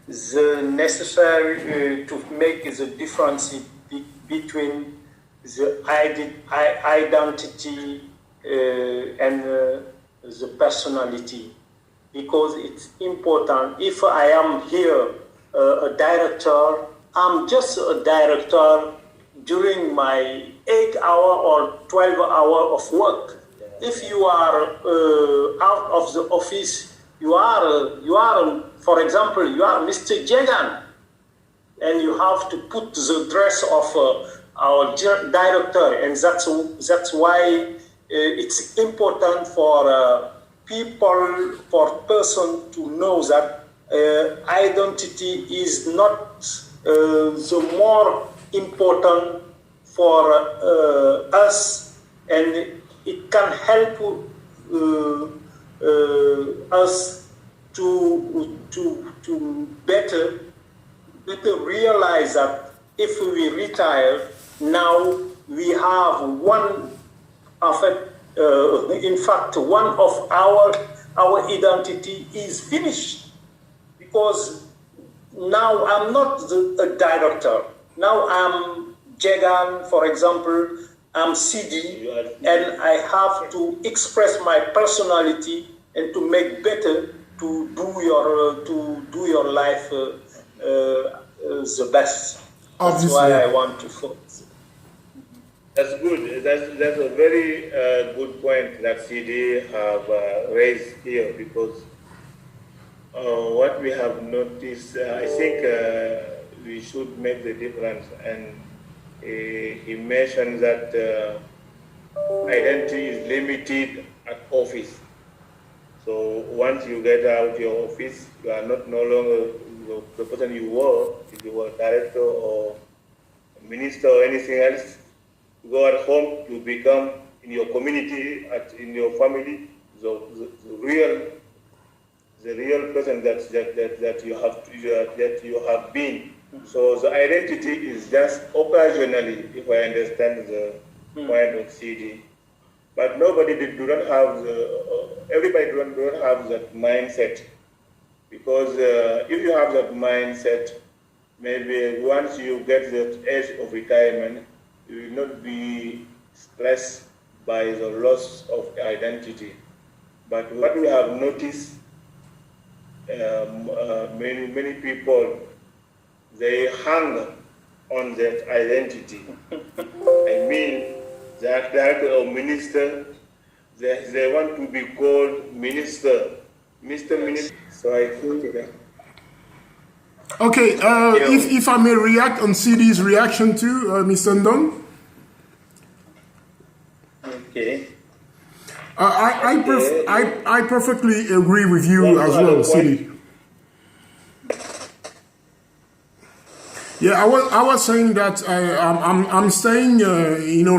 the necessary to make the difference between the identity and the personality, because it's important. If I am here a director, I'm just a director during my 8-hour or 12-hour of work. If you are out of the office, you are, for example, you are Mr. Jagan, and you have to put the dress of our director, and that's why it's important for people, for person to know that identity is not the more important for us, and it can help us to better realize that if we retire, now we have one of it. In fact, one of our identity is finished, because now I'm not a director. Now I'm Jagan, for example. I'm CD, and I have to express my personality and to make better to do your life the best. That's why I want to focus. That's good. That's a very good point that CD have raised here, because what we have noticed, I think we should make the difference. And he mentioned that identity is limited at office. So once you get out your office, you are no longer the person you were. If you were a director or a minister or anything else, you go at home, you become in your community, in your family, the real person that you have been. So the identity is just occasionally, if I understand the point of CD. But everybody do not have that mindset. Because if you have that mindset, maybe once you get that age of retirement, you will not be stressed by the loss of identity. But what we have noticed, many people, they hang on that identity. I mean, that director or minister, they want to be called minister, Mr. Minister. So I think that. Okay, if I may react on CD's reaction too, Mr. Ndong. Okay. I perfectly agree with you as well, CD. Yeah, I was saying that I'm staying,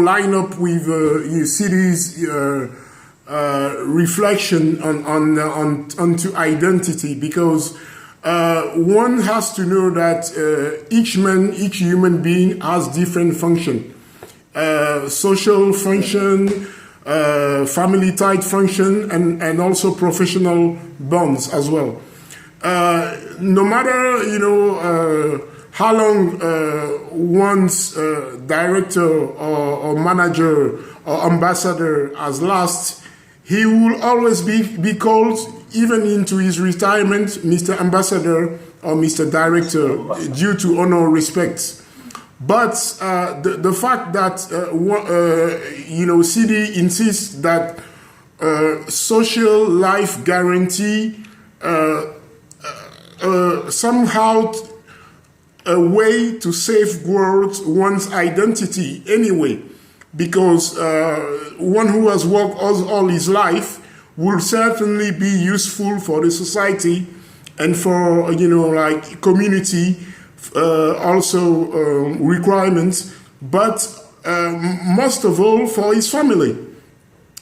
line up with CD's reflection onto identity, because one has to know that each human being has different function, social function, family type function, and also professional bonds as well. No matter how long one's director or manager or ambassador has last, he will always be called, even into his retirement, Mr. Ambassador or Mr. Director, due to honor respect. But the fact that CD insists that social life guarantee somehow a way to safeguard one's identity anyway, because one who has worked all his life will certainly be useful for the society and for community also requirements, but most of all for his family.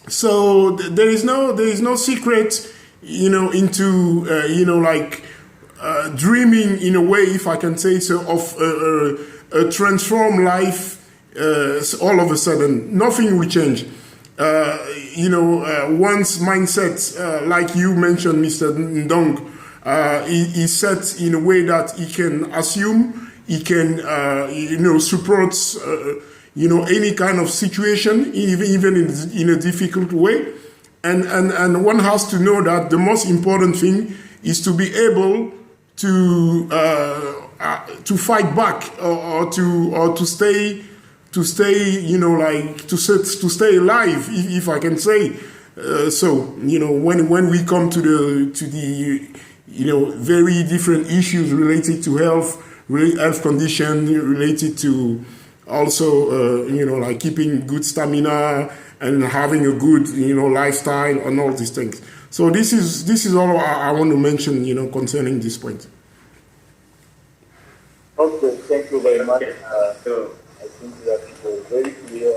So there is no secret into dreaming, in a way, if I can say so, of a transformed life. All of a sudden nothing will change. One's mindset, like you mentioned, Mr. Ndong, is set in a way that he can assume, he can, support, any kind of situation, even in a difficult way. And one has to know that the most important thing is to be able to fight back or to stay to stay alive, if I can say. When we come to the very different issues related to health condition, related to also keeping good stamina and having a good lifestyle and all these things. So this is all I want to mention concerning this point. Okay, thank you very much. I think that it was very clear